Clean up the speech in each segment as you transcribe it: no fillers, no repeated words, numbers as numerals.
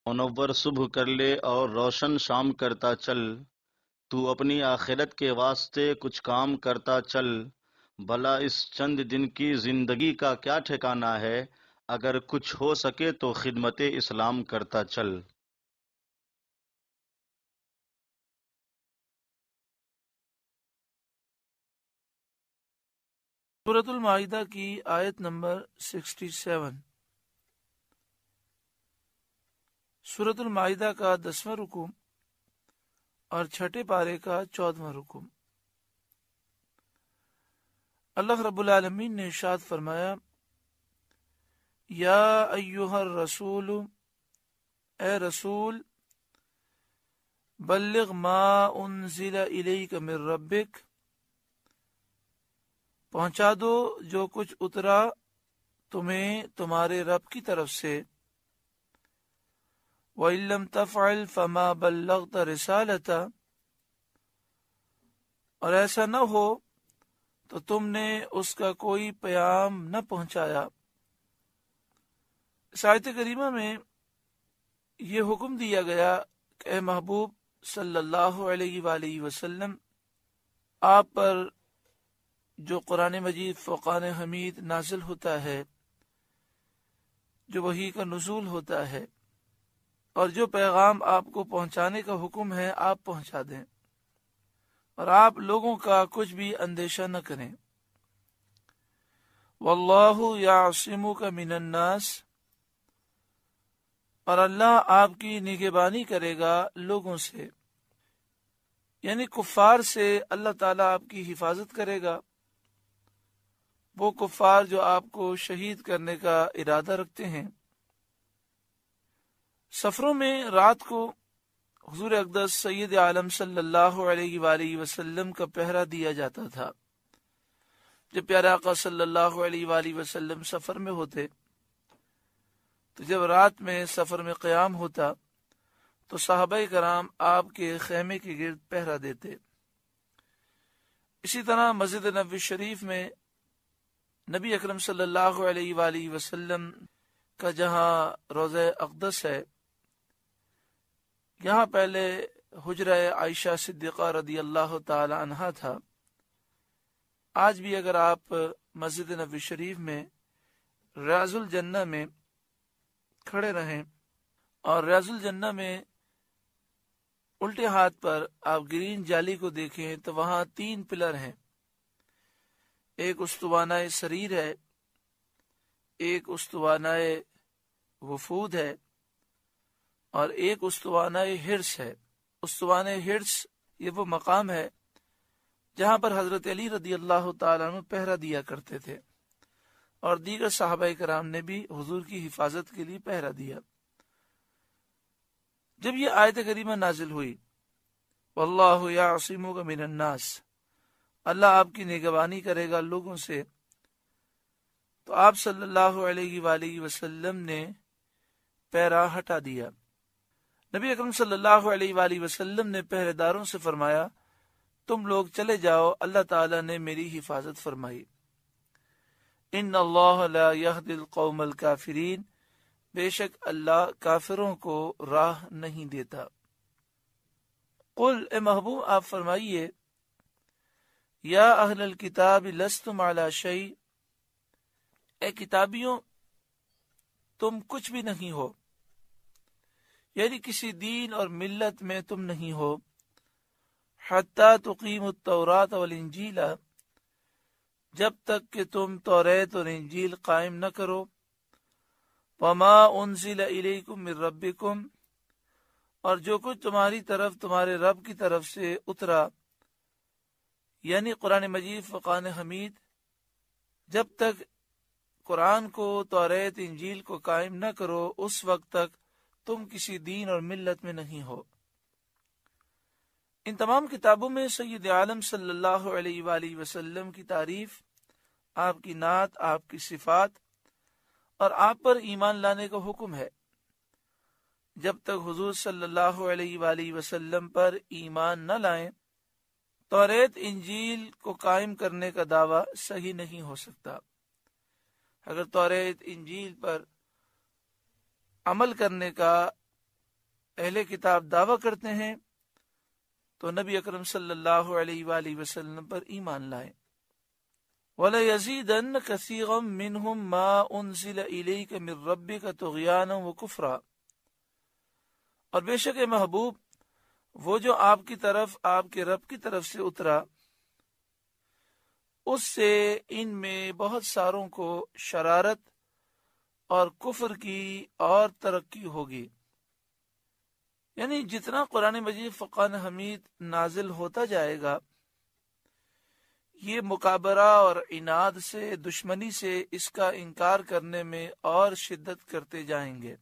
منور صبح کر لے اور روشن شام کرتا چل، تو اپنی آخرت کے واسطے کچھ کام کرتا چل، بھلا اس چند دن کی زندگی کا کیا ٹھکانہ ہے، اگر کچھ ہو سکے تو خدمت اسلام کرتا چل۔ سورۃ المائدہ کی آیت نمبر 67۔ سورۃ المائدہ کا 10واں رکوع اور چھٹے پارے کا 14واں رکوع۔ اللہ رب العالمین نے ارشاد فرمایا، یا ایہا الرسول، اے رسول، بلغ ما انزل الیک من ربک، پہنچا دو جو کچھ اترا تمہیں تمہارے رب کی طرف سے، وَإِن لَّمْ تَفْعَلْ فَمَا بَلَّغْتَ رِسَالَتَهُ، اور ایسا نہ ہو تو تم نے اس کا کوئی پیام نہ پہنچایا۔ اس آیت کریمہ میں یہ حکم دیا گیا کہ اے محبوب صلی اللہ علیہ وآلہ وسلم، آپ پر جو قرآن مجید فرقان حمید نازل ہوتا ہے، جو وحی کا نزول ہوتا ہے، اور جو پیغام آپ کو پہنچانے کا حکم ہے آپ پہنچا دیں، اور آپ لوگوں کا کچھ بھی اندیشہ نہ کریں۔ واللہ یعصمک من الناس، اور اللہ آپ کی نگہبانی کرے گا لوگوں سے، یعنی کفار سے اللہ تعالیٰ آپ کی حفاظت کرے گا، وہ کفار جو آپ کو شہید کرنے کا ارادہ رکھتے ہیں۔ سفروں میں رات کو حضور اقدس سید عالم صلی اللہ علیہ وآلہ وسلم کا پہرا دیا جاتا تھا۔ جب پیارے آقا صلی اللہ علیہ وآلہ وسلم سفر میں ہوتے تو جب رات میں سفر میں قیام ہوتا تو صحابہ کرام آپ کے خیمے کے گرد پہرا دیتے۔ اسی طرح مسجد نبوی شریف میں نبی اکرم صلی اللہ علیہ وآلہ وسلم کا جہاں روضہ اقدس ہے، یہاں پہلے حجرہ عائشہ صدیقہ رضی اللہ تعالی عنہا تھا۔ آج بھی اگر آپ مسجد نبوی شریف میں ریاض الجنہ میں کھڑے رہیں اور ریاض الجنہ میں الٹے ہاتھ پر آپ گرین جالی کو دیکھیں تو وہاں 3 پلر ہیں، ایک استوانہ سریر ہے، ایک استوانہ وفود ہے، اور ایک استوانہ حرص ہے۔ استوانہ حرص یہ وہ مقام ہے جہاں پر حضرت علی رضی اللہ تعالیٰ عنہ پہرا دیا کرتے تھے، اور دیگر صحابہ کرام نے بھی حضور کی حفاظت کے لیے پہرا دیا۔ جب یہ آیت کریمہ نازل ہوئی، واللہ یعصمک من الناس، اللہ آپ کی نگہبانی کرے گا لوگوں سے، تو آپ صلی اللہ علیہ وآلہ وسلم نے پہرا ہٹا دیا۔ نبی اکرم صلی اللہ علیہ وآلہ وسلم نے پہرے داروں سے فرمایا، تم لوگ چلے جاؤ، اللہ تعالیٰ نے میری حفاظت فرمائی۔ ان اللہ لا یہدی القوم الکافرین، بے شک اللہ کافروں کو راہ نہیں دیتا۔ قل، اے محبوب آپ فرمائیے، یا اہل الکتاب لستم علی شیء، اے کتابیوں تم کچھ بھی نہیں ہو، یعنی کسی دین اور ملت میں تم نہیں ہو، حتی تقیموا التوراۃ والانجیل، جب تک کہ تم توریت اور انجیل قائم نہ کرو، وما انزل الیکم من ربکم، اور جو کچھ تمہاری طرف تمہارے رب کی طرف سے اترا، یعنی قرآن مجید فرقان حمید، جب تک قرآن کو توریت انجیل کو قائم نہ کرو اس وقت تک تم کسی دین اور ملت میں نہیں ہو۔ ان تمام کتابوں میں سید عالم صلی اللہ علیہ وآلہ وسلم کی تعریف، آپ کی نعت، آپ کی صفات اور آپ پر ایمان لانے کا حکم ہے۔ جب تک حضور صلی اللہ علیہ وآلہ وسلم پر ایمان نہ لائیں، توریت انجیل کو قائم کرنے کا دعویٰ صحیح نہیں ہو سکتا۔ اگر توریت انجیل پر عمل کرنے کا اہل کتاب دعویٰ کرتے ہیں تو نبی اکرم صلی اللہ علیہ وآلہ وسلم پر ایمان لائیں۔ وَلَيَزِيدَنَّ كَثِيرًا مِّنْهُمْ مَا أُنزِلَ إِلَيْكَ مِن رَّبِّكَ طُغْيَانًا وَكُفْرًا، اور بے شک اے محبوب وہ جو آپ کی طرف آپ کے رب کی طرف سے اترا اس سے ان میں بہت ساروں کو شرارت اور کفر کی اور ترقی ہوگی۔ یعنی جتنا قرآن مجید فرقان حمید نازل ہوتا جائے گا یہ مکابرہ اور عناد سے دشمنی سے اس کا انکار کرنے میں اور شدت کرتے جائیں گے۔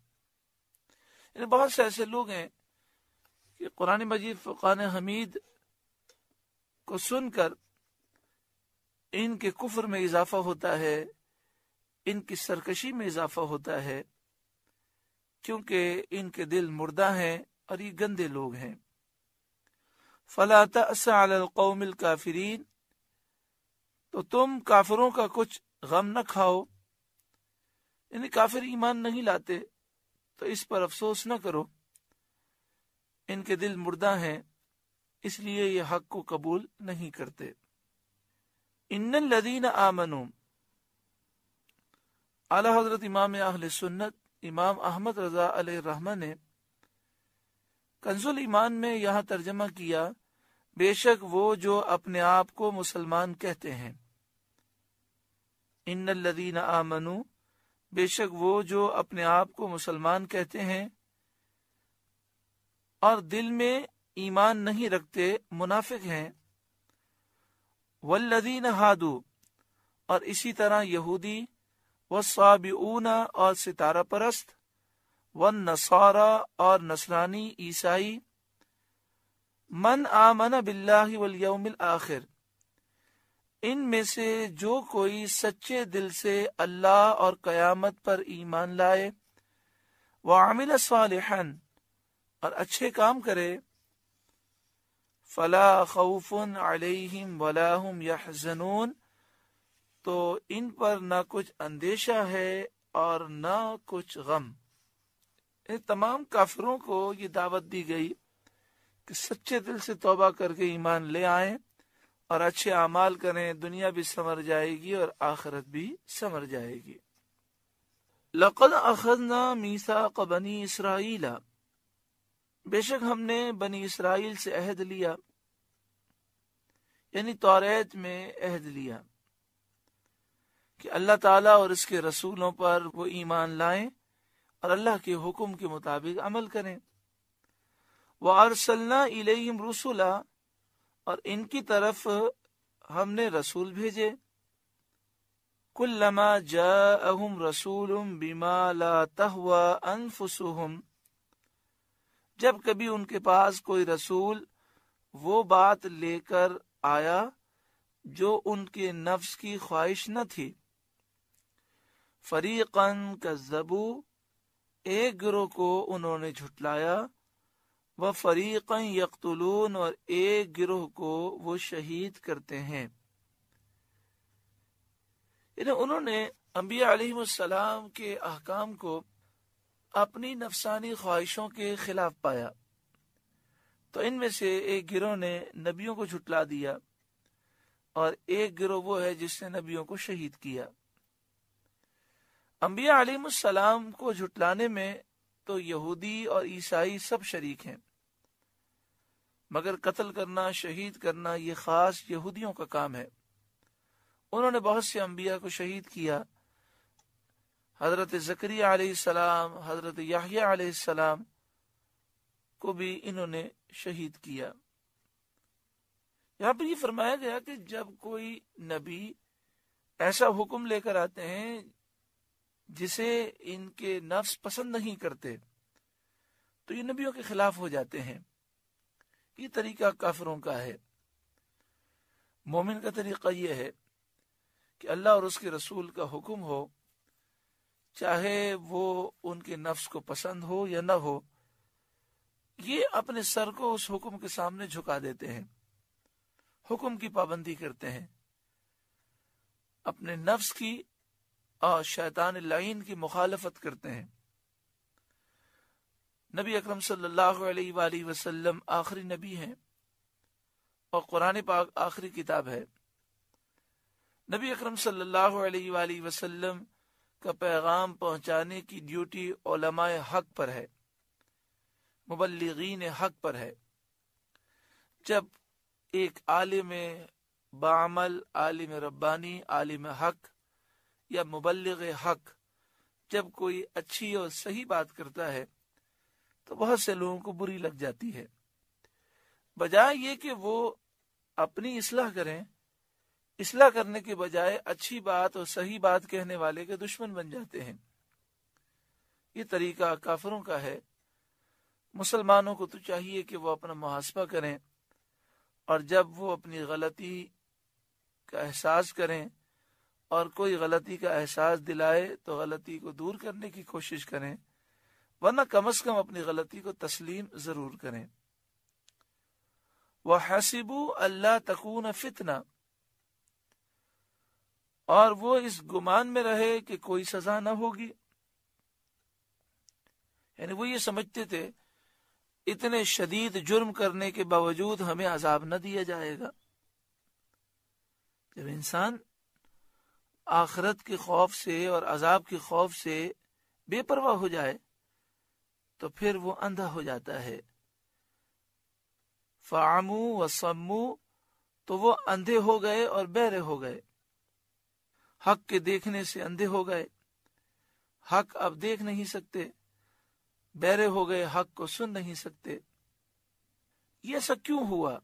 یعنی بہت سے ایسے لوگ ہیں کہ قرآن مجید فرقان حمید کو سن کر ان کے کفر میں اضافہ ہوتا ہے، ان کی سرکشی میں اضافہ ہوتا ہے، کیونکہ ان کے دل مردہ ہیں اور یہ گندے لوگ ہیں۔ فَلَا تَأْسَ عَلَى الْقَوْمِ الْكَافِرِينَ، تو تم کافروں کا کچھ غم نہ کھاؤ، یعنی کافر ایمان نہیں لاتے تو اس پر افسوس نہ کرو، ان کے دل مردہ ہیں اس لیے یہ حق کو قبول نہیں کرتے۔ ان الذین آمنوا، اعلی حضرت امام اہل سنت امام احمد رضا علیہ الرحمہ نے کنز ایمان میں یہاں ترجمہ کیا بے شک وہ جو اپنے آپ کو مسلمان کہتے ہیں۔ ان الذین آمنوا، بے شک وہ جو اپنے آپ کو مسلمان کہتے ہیں اور دل میں ایمان نہیں رکھتے منافق ہیں۔ والذین ہادو، اور اسی طرح یہودی، والصابئون، اور ستارہ پرست، والنصارى، اور نصرانی عیسائی، من آمن باللہ والیوم الآخر، ان میں سے جو کوئی سچے دل سے اللہ اور قیامت پر ایمان لائے، وعمل صالحا، اور اچھے کام کرے، فلا خوف علیہم ولا هم یحزنون، تو ان پر نہ کچھ اندیشہ ہے اور نہ کچھ غم۔ ان تمام کافروں کو یہ دعوت دی گئی کہ سچے دل سے توبہ کر کے ایمان لے آئیں اور اچھے اعمال کریں، دنیا بھی سنور جائے گی اور آخرت بھی سنور جائے گی۔ لقد اخذنا میثاق بنی اسرائیل، بے شک ہم نے بنی اسرائیل سے عہد لیا، یعنی توریت میں عہد لیا کہ اللہ تعالیٰ اور اس کے رسولوں پر وہ ایمان لائیں اور اللہ کے حکم کے مطابق عمل کریں۔ وَأَرْسَلْنَا إِلَيْهِمْ رُسُلًا، اور ان کی طرف ہم نے رسول بھیجے، كُلَّمَا جَاءَهُمْ رَسُولٌ بِمَا لَا تَهْوَى أَنفُسُهُمْ، جب کبھی ان کے پاس کوئی رسول وہ بات لے کر آیا جو ان کے نفس کی خواہش نہ تھی، فَرِيقًا كَذَّبُوا، ایک گروہ کو انہوں نے جھٹلایا، وَفَرِيقًا يَقْتُلُونَ، اور ایک گروہ کو وہ شہید کرتے ہیں۔ یعنی انہوں نے انبیاء علیہ السلام کے احکام کو اپنی نفسانی خواہشوں کے خلاف پایا، تو ان میں سے ایک گروہ نے نبیوں کو جھٹلا دیا اور ایک گروہ وہ ہے جس نے نبیوں کو شہید کیا۔ انبیاء علیہ السلام کو جھٹلانے میں تو یہودی اور عیسائی سب شریک ہیں، مگر قتل کرنا، شہید کرنا یہ خاص یہودیوں کا کام ہے۔ انہوں نے بہت سے انبیاء کو شہید کیا، حضرت زکریا علیہ السلام، حضرت یحییٰ علیہ السلام کو بھی انہوں نے شہید کیا۔ یہاں پر یہ فرمایا گیا کہ جب کوئی نبی ایسا حکم لے کر آتے ہیں جسے ان کے نفس پسند نہیں کرتے تو یہ نبیوں کے خلاف ہو جاتے ہیں۔ یہ طریقہ کافروں کا ہے۔ مومن کا طریقہ یہ ہے کہ اللہ اور اس کے رسول کا حکم ہو، چاہے وہ ان کے نفس کو پسند ہو یا نہ ہو، یہ اپنے سر کو اس حکم کے سامنے جھکا دیتے ہیں، حکم کی پابندی کرتے ہیں، اپنے نفس کی اور شیطان اللعین کی مخالفت کرتے ہیں۔ نبی اکرم صلی اللہ علیہ وآلہ وسلم آخری نبی ہیں اور قرآن پاک آخری کتاب ہے۔ نبی اکرم صلی اللہ علیہ وآلہ وسلم کا پیغام پہنچانے کی ڈیوٹی علماء حق پر ہے، مبلغین حق پر ہے۔ جب ایک عالم بعمل، عالم ربانی، عالم حق یا مبلغ حق جب کوئی اچھی اور صحیح بات کرتا ہے تو بہت سے لوگوں کو بری لگ جاتی ہے، بجائے یہ کہ وہ اپنی اصلاح کریں، اصلاح کرنے کے بجائے اچھی بات اور صحیح بات کہنے والے کے دشمن بن جاتے ہیں۔ یہ طریقہ کافروں کا ہے۔ مسلمانوں کو تو چاہیے کہ وہ اپنا محاسبہ کریں، اور جب وہ اپنی غلطی کا احساس کریں اور کوئی غلطی کا احساس دلائے تو غلطی کو دور کرنے کی کوشش کریں، ورنہ کم از کم اپنی غلطی کو تسلیم ضرور کریں۔ وَحَسِبُوا أَلَّا تَكُونَ فِتْنَةً، اور وہ اس گمان میں رہے کہ کوئی سزا نہ ہوگی، یعنی وہ یہ سمجھتے تھے اتنے شدید جرم کرنے کے باوجود ہمیں عذاب نہ دیا جائے گا۔ جب انسان آخرت کے خوف سے اور عذاب کے خوف سے بے پرواہ ہو جائے تو پھر وہ اندھا ہو جاتا ہے۔ فَعَمُوا وَصَمُّوا، تو وہ اندھے ہو گئے اور بہرے ہو گئے، حق کے دیکھنے سے اندھے ہو گئے، حق اب دیکھ نہیں سکتے، بہرے ہو گئے، حق کو سن نہیں سکتے۔ یہ ایسا کیوں ہوا؟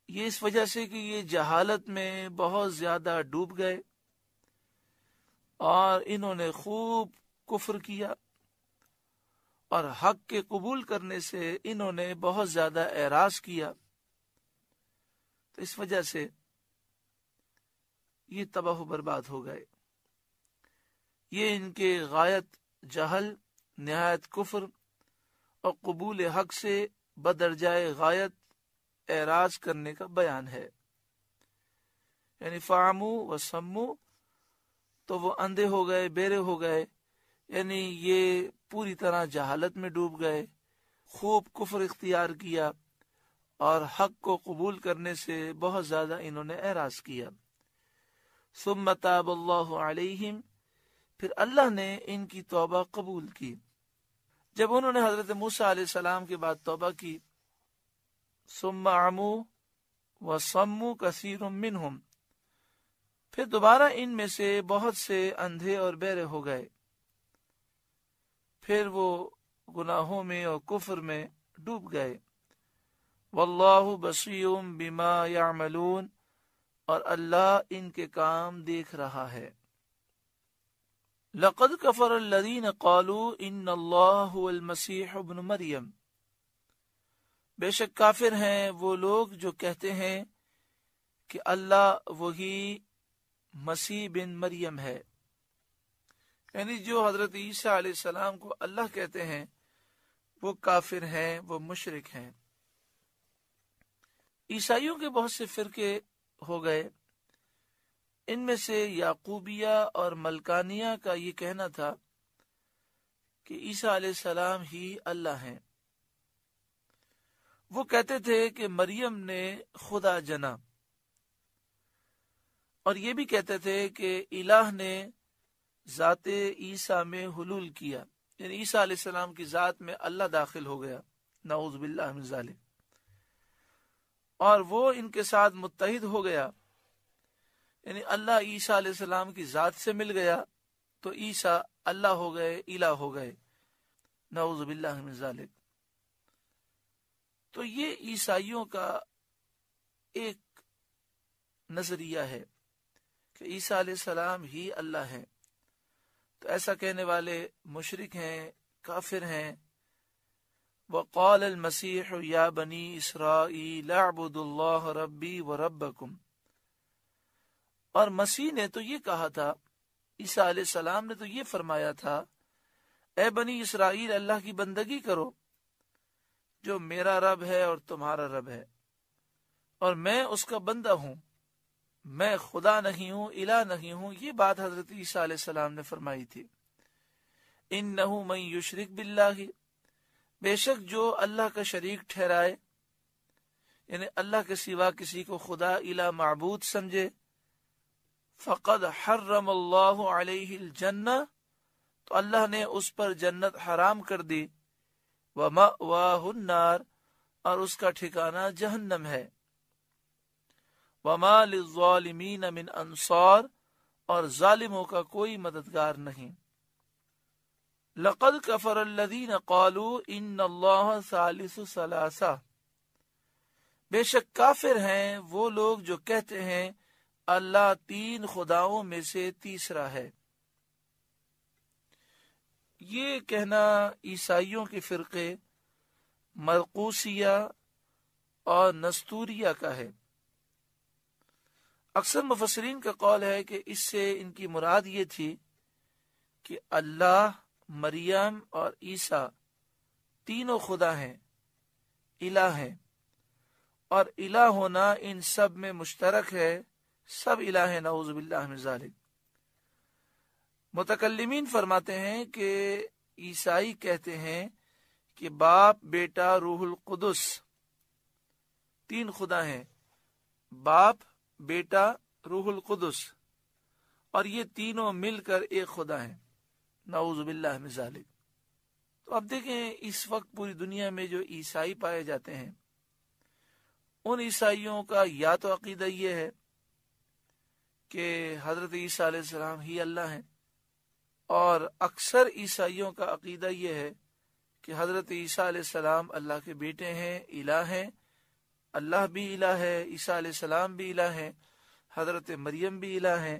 یہ اس وجہ سے کہ یہ جہالت میں بہت زیادہ ڈوب گئے اور انہوں نے خوب کفر کیا، اور حق کے قبول کرنے سے انہوں نے بہت زیادہ اعراض کیا، تو اس وجہ سے یہ تباہ و برباد ہو گئے۔ یہ ان کے غایت جہل، نہایت کفر اور قبول حق سے بدرجائے غایت اعراض کرنے کا بیان ہے۔ یعنی فعمو و سمو، تو وہ اندھے ہو گئے، بہرے ہو گئے، یعنی یہ پوری طرح جہالت میں ڈوب گئے، خوب کفر اختیار کیا اور حق کو قبول کرنے سے بہت زیادہ انہوں نے اعراض کیا۔ ثم تاب اللہ علیہم، پھر اللہ نے ان کی توبہ قبول کی۔ جب انہوں نے حضرت موسیٰ علیہ السلام کے بعد توبہ کی، ثم عموا وصموا کثیر منہم، پھر دوبارہ ان میں سے بہت سے اندھے اور بہرے ہو گئے، پھر وہ گناہوں میں اور کفر میں ڈوب گئے۔ واللہ بصیر بما یعملون، اور اللہ ان کے کام دیکھ رہا ہے۔ لقد کفر الذین قالوا ان اللہ هو المسیح ابن مریم، بے شک کافر ہیں وہ لوگ جو کہتے ہیں کہ اللہ وہی مسیح بن مریم ہے، یعنی جو حضرت عیسیٰ علیہ السلام کو اللہ کہتے ہیں وہ کافر ہیں، وہ مشرک ہیں۔ عیسائیوں کے بہت سے فرقے ہو گئے، ان میں سے یعقوبیہ اور ملکانیہ کا یہ کہنا تھا کہ عیسیٰ علیہ السلام ہی اللہ ہیں۔ وہ کہتے تھے کہ مریم نے خدا جنا، اور یہ بھی کہتے تھے کہ الہ نے ذات عیسیٰ میں حلول کیا، یعنی عیسیٰ علیہ السلام کی ذات میں اللہ داخل ہو گیا، نعوذ باللہ من ذالک، اور وہ ان کے ساتھ متحد ہو گیا، یعنی اللہ عیسیٰ علیہ السلام کی ذات سے مل گیا تو عیسیٰ اللہ ہو گئے، الہ ہو گئے، نعوذ باللہ من ذالک۔ تو یہ عیسائیوں کا ایک نظریہ ہے کہ عیسیٰ علیہ السلام ہی اللہ ہیں، تو ایسا کہنے والے مشرک ہیں، کافر ہیں۔ وقال المسیح یا بنی اسرائیل اعبدوا اللہ ربی و ربکم، اور مسیح نے تو یہ کہا تھا، عیسیٰ علیہ السلام نے تو یہ فرمایا تھا، اے بنی اسرائیل اللہ کی بندگی کرو جو میرا رب ہے اور تمہارا رب ہے، اور میں اس کا بندہ ہوں، میں خدا نہیں ہوں، الہ نہیں ہوں۔ یہ بات حضرت عیسیٰ علیہ السلام نے فرمائی تھی۔ انہ من یشرک باللہ، بے شک جو اللہ کا شریک ٹھہرائے، یعنی اللہ کے سوا کسی کو خدا الہ معبود سمجھے، فقد حرم اللہ علیہ الجنہ، تو اللہ نے اس پر جنت حرام کر دی، ومأواہ النار، اور اس کا ٹھکانہ جہنم ہے، وما للظالمین من انصار، اور ظالموں کا کوئی مددگار نہیں۔ لقد کفر الذین قالوا ان اللہ ثالث ثلاثہ، بے شک کافر ہیں وہ لوگ جو کہتے ہیں اللہ تین خداؤں میں سے تیسرا ہے۔ یہ کہنا عیسائیوں کے فرقے مرقوسیہ اور نستوریہ کا ہے۔ اکثر مفسرین کا قول ہے کہ اس سے ان کی مراد یہ تھی کہ اللہ، مریم اور عیسیٰ تینوں خدا ہیں، الہ ہیں، اور الہ ہونا ان سب میں مشترک ہے، سب الہ ہیں، نعوذ باللہ من ذالک۔ متکلمین فرماتے ہیں کہ عیسائی کہتے ہیں کہ باپ، بیٹا، روح القدس تین خدا ہیں، باپ، بیٹا، روح القدس، اور یہ تینوں مل کر ایک خدا ہیں، نعوذ باللہ من ذالک۔ تو اب دیکھیں اس وقت پوری دنیا میں جو عیسائی پائے جاتے ہیں، ان عیسائیوں کا یا تو عقیدہ یہ ہے کہ حضرت عیسیٰ علیہ السلام ہی اللہ ہیں، اور اکثر عیسائیوں کا عقیدہ یہ ہے کہ حضرت عیسیٰ علیہ السلام اللہ کے بیٹے ہیں، الہ ہیں، اللہ بھی الہ ہے، عیسیٰ علیہ السلام بھی الہ ہیں، حضرت مریم بھی الہ ہیں،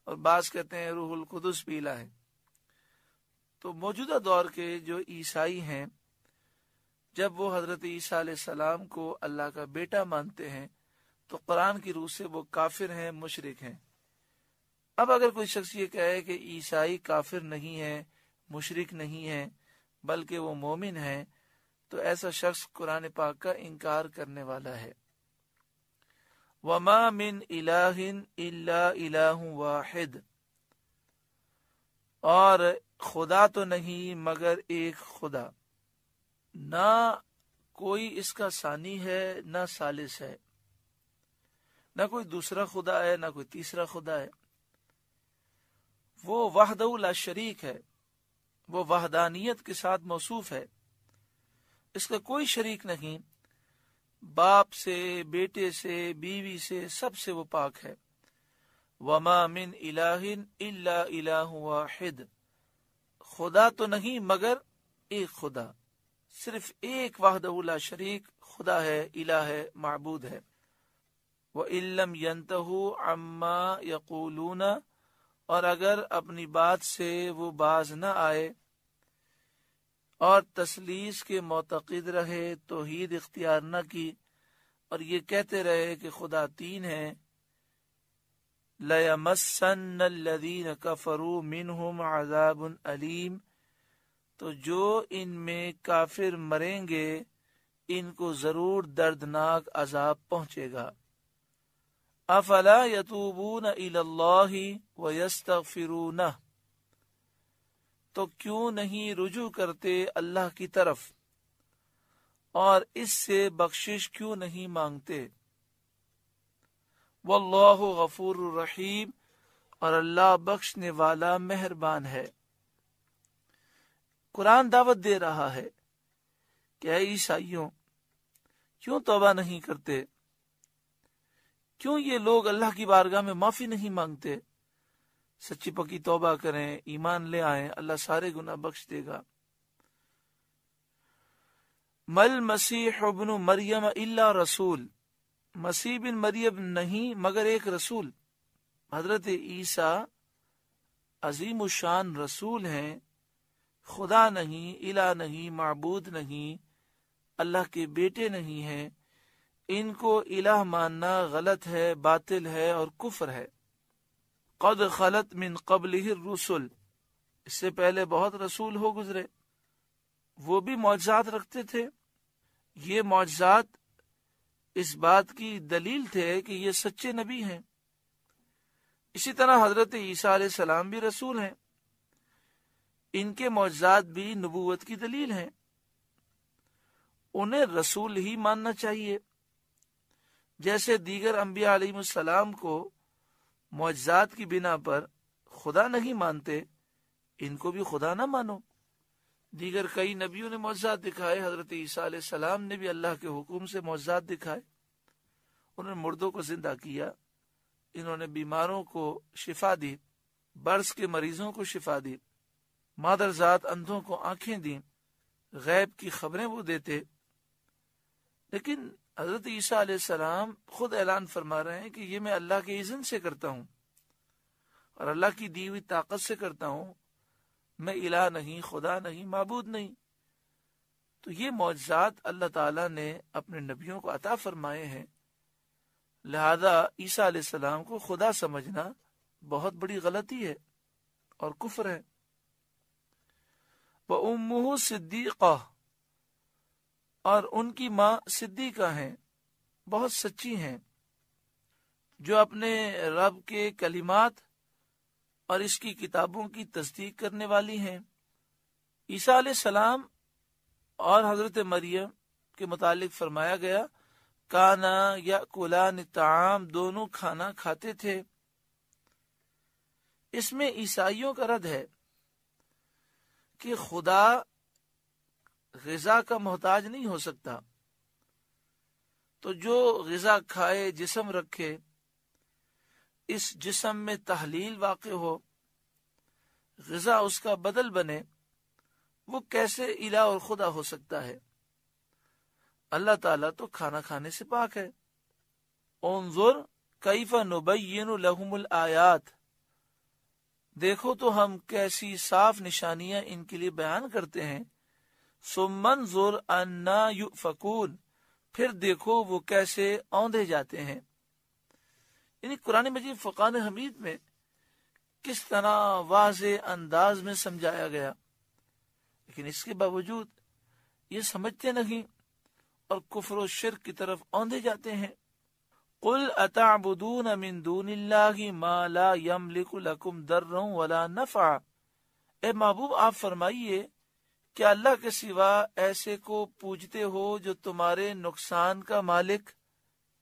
اور بعض کہتے ہیں روح القدس بھی الہ ہے۔ تو موجودہ دور کے جو عیسائی ہیں، جب وہ حضرت عیسیٰ علیہ السلام کو اللہ کا بیٹا مانتے ہیں تو قرآن کی روح سے وہ کافر ہیں، مشرک ہیں۔ اب اگر کوئی شخص یہ کہے کہ عیسائی کافر نہیں ہے، مشرک نہیں ہے، بلکہ وہ مومن ہیں، تو ایسا شخص قرآن پاک کا انکار کرنے والا ہے۔ وَمَا مِنْ إِلَٰهٍ إِلَّا إِلَٰهٌ وَاحِدٌ، اور خدا تو نہیں مگر ایک خدا، نہ کوئی اس کا ثانی ہے نہ ثالث ہے، نہ کوئی دوسرا خدا ہے نہ کوئی تیسرا خدا ہے۔ وہ وحدہ لا شریک ہے، وہ وحدانیت کے ساتھ موصوف ہے، اس کا کوئی شریک نہیں، باپ سے، بیٹے سے، بیوی سے، سب سے وہ پاک ہے۔ وما من الہ الا الہ واحد، خدا تو نہیں مگر ایک خدا، صرف ایک وحدہ لا شریک خدا ہے، الہ ہے، معبود ہے۔ وَإِن لَّمْ يَنْتَهُوا عَمَّا يَقُولُونَ، اور اگر اپنی بات سے وہ باز نہ آئے اور تثلیث کے معتقد رہے، توحید اختیار نہ کی، اور یہ کہتے رہے کہ خدا تین ہیں، لَيَمَسَّنَّ الَّذِينَ كَفَرُوا مِنْهُمْ عَذَابٌ أَلِيمٌ، تو جو ان میں کافر مریں گے ان کو ضرور دردناک عذاب پہنچے گا۔ افلا یتوبون الی اللہ ویستغفرونہ، تو کیوں نہیں رجوع کرتے اللہ کی طرف اور اس سے بخشش کیوں نہیں مانگتے؟ واللہ غفور الرحیم، اور اللہ بخشنے والا مہربان ہے۔ قرآن دعوت دے رہا ہے کہ اے عیسائیوں، کیوں توبہ نہیں کرتے؟ کیوں یہ لوگ اللہ کی بارگاہ میں معافی نہیں مانگتے؟ سچی پکی توبہ کریں، ایمان لے آئیں، اللہ سارے گناہ بخش دے گا۔ مل مسیح ابن مریم الا رسول، مسیح بن مریم نہیں مگر ایک رسول۔ حضرت عیسیٰ عظیم الشان رسول ہیں، خدا نہیں، الہ نہیں، معبود نہیں، اللہ کے بیٹے نہیں ہیں۔ ان کو الہ ماننا غلط ہے، باطل ہے اور کفر ہے۔ قد خلت من قبلہ الرسل، اس سے پہلے بہت رسول ہو گزرے، وہ بھی معجزات رکھتے تھے۔ یہ معجزات اس بات کی دلیل تھے کہ یہ سچے نبی ہیں۔ اسی طرح حضرت عیسیٰ علیہ السلام بھی رسول ہیں، ان کے معجزات بھی نبوت کی دلیل ہیں۔ انہیں رسول ہی ماننا چاہیے، جیسے دیگر انبیاء علیہ السلام کو معجزات کی بنا پر خدا نہیں مانتے، ان کو بھی خدا نہ مانو۔ دیگر کئی نبیوں نے معجزات دکھائے، حضرت عیسیٰ علیہ السلام نے بھی اللہ کے حکم سے معجزات دکھائے، انہوں نے مردوں کو زندہ کیا، انہوں نے بیماروں کو شفا دی، برس کے مریضوں کو شفا دی، مادر ذات اندھوں کو آنکھیں دیں، غیب کی خبریں وہ دیتے۔ لیکن حضرت عیسیٰ علیہ السلام خود اعلان فرما رہے ہیں کہ یہ میں اللہ کے اذن سے کرتا ہوں اور اللہ کی دی ہوئی طاقت سے کرتا ہوں، میں الہ نہیں، خدا نہیں، معبود نہیں۔ تو یہ معجزات اللہ تعالیٰ نے اپنے نبیوں کو عطا فرمائے ہیں، لہذا عیسیٰ علیہ السلام کو خدا سمجھنا بہت بڑی غلطی ہے اور کفر ہے۔ وَأُمُّهُ صِدِّيقَةٌ، اور ان کی ماں صدیقہ ہیں، بہت سچی ہیں، جو اپنے رب کے کلمات اور اس کی کتابوں کی تصدیق کرنے والی ہیں۔ عیسیٰ علیہ السلام اور حضرت مریم کے متعلق فرمایا گیا کانا یأکلان الطعام، دونوں کھانا کھاتے تھے۔ اس میں عیسائیوں کا رد ہے کہ خدا غذا کا محتاج نہیں ہو سکتا، تو جو غذا کھائے، جسم رکھے، اس جسم میں تحلیل واقع ہو، غذا اس کا بدل بنے، وہ کیسے الہ اور خدا ہو سکتا ہے؟ اللہ تعالیٰ تو کھانا کھانے سے پاک ہے۔ انظر کیف نبین لہم الآیات، دیکھو تو ہم کیسی صاف نشانیاں ان کے لیے بیان کرتے ہیں۔ ثم انظر انا یؤفکون، پھر دیکھو وہ کیسے اوندھے جاتے ہیں۔ یعنی قرآن مجید فرقان حمید میں کس طرح واضح انداز میں سمجھایا گیا، لیکن اس کے باوجود یہ سمجھتے نہیں اور کفر و شرک کی طرف اوندھے جاتے ہیں۔ قل اتعبدون من دون اللہ ما لا یملک لکم ضرا ولا نفعا، اے محبوب آپ فرمائیے کیا اللہ کے سوا ایسے کو پوجتے ہو جو تمہارے نقصان کا مالک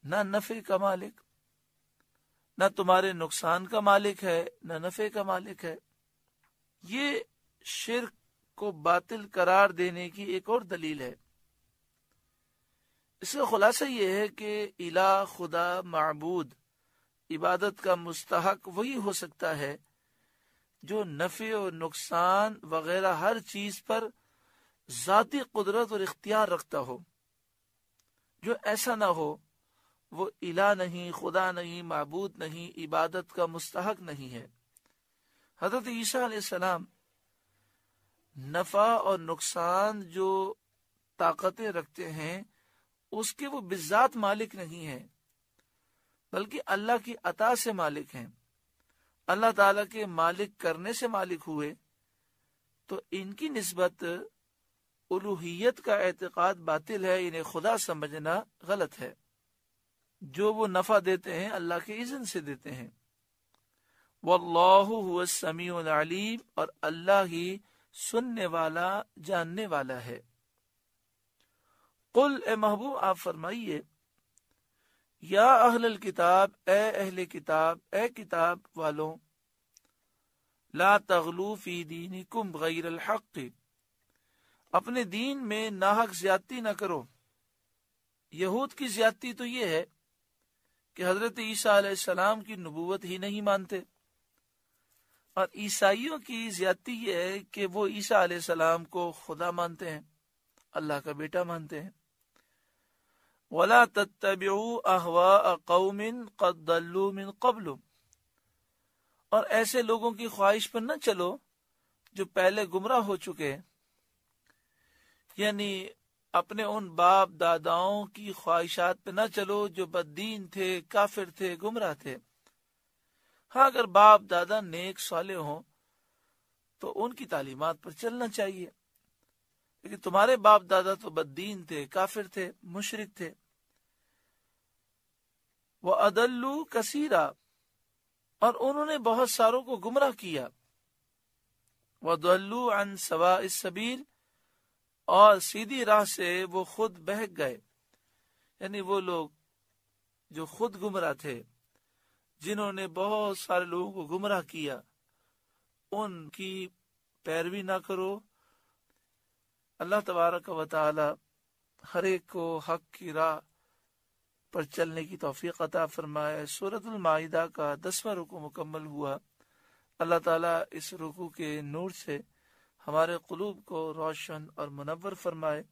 نہ نفع کا مالک، نہ تمہارے نقصان کا مالک ہے نہ نفع کا مالک ہے۔ یہ شرک کو باطل قرار دینے کی ایک اور دلیل ہے۔ اس کا خلاصہ یہ ہے کہ الہ، خدا، معبود، عبادت کا مستحق وہی ہو سکتا ہے جو نفع و نقصان وغیرہ ہر چیز پر ذاتی قدرت اور اختیار رکھتا ہو۔ جو ایسا نہ ہو وہ الہ نہیں، خدا نہیں، معبود نہیں، عبادت کا مستحق نہیں ہے۔ حضرت عیسیٰ علیہ السلام نفع اور نقصان جو طاقتیں رکھتے ہیں اس کے وہ بذات مالک نہیں ہیں، بلکہ اللہ کی عطا سے مالک ہیں۔ اللہ تعالیٰ کے مالک کرنے سے مالک ہوئے، تو ان کی نسبت الوہیت کا اعتقاد باطل ہے، انہیں خدا سمجھنا غلط ہے۔ جو وہ نفع دیتے ہیں اللہ کے اذن سے دیتے ہیں۔ واللہ هو السمیع العلیم، اور اللہ ہی سننے والا، جاننے والا ہے۔ قل، اے محبوب آپ فرمائیے، یا اہل الکتاب، اے اہل کتاب، اے کتاب والوں، لا تغلو فی دینکم غیر الحق، اپنے دین میں ناحق زیادتی نہ کرو۔ یہود کی زیادتی تو یہ ہے کہ حضرت عیسیٰ علیہ السلام کی نبوت ہی نہیں مانتے، اور عیسائیوں کی زیادتی یہ ہے کہ وہ عیسیٰ علیہ السلام کو خدا مانتے ہیں، اللہ کا بیٹا مانتے ہیں۔ وَلَا تَتَّبِعُوا أَهْوَاءَ قَوْمٍ قَدْ ضَلُّوا مِنْ قَبْلُ، اور ایسے لوگوں کی خواہش پر نہ چلو جو پہلے گمراہ ہو چکے، یعنی اپنے ان باپ داداؤں کی خواہشات پہ نہ چلو جو بددین تھے، کافر تھے، گمراہ تھے۔ ہاں اگر باپ دادا نیک صالح ہوں تو ان کی تعلیمات پر چلنا چاہیے، لیکن تمہارے باپ دادا تو بددین تھے، کافر تھے، مشرک تھے۔ وَأَضَلُّوا كَثِيرًا، اور انہوں نے بہت ساروں کو گمراہ کیا۔ وَضَلُّوا عَنْ سَوَاءِ السَّبِيلِ، اور سیدھی راہ سے وہ خود بہک گئے، یعنی وہ لوگ جو خود گمراہ تھے، جنہوں نے بہت سارے لوگوں کو گمراہ کیا، ان کی پیروی نہ کرو۔ اللہ تبارک و تعالی ہر ایک کو حق کی راہ پر چلنے کی توفیق عطا فرمائے۔ سورۃ المائدہ کا 10واں رکوع مکمل ہوا۔ اللہ تعالیٰ اس رکوع کے نور سے ہمارے قلوب کو روشن اور منور فرمائے۔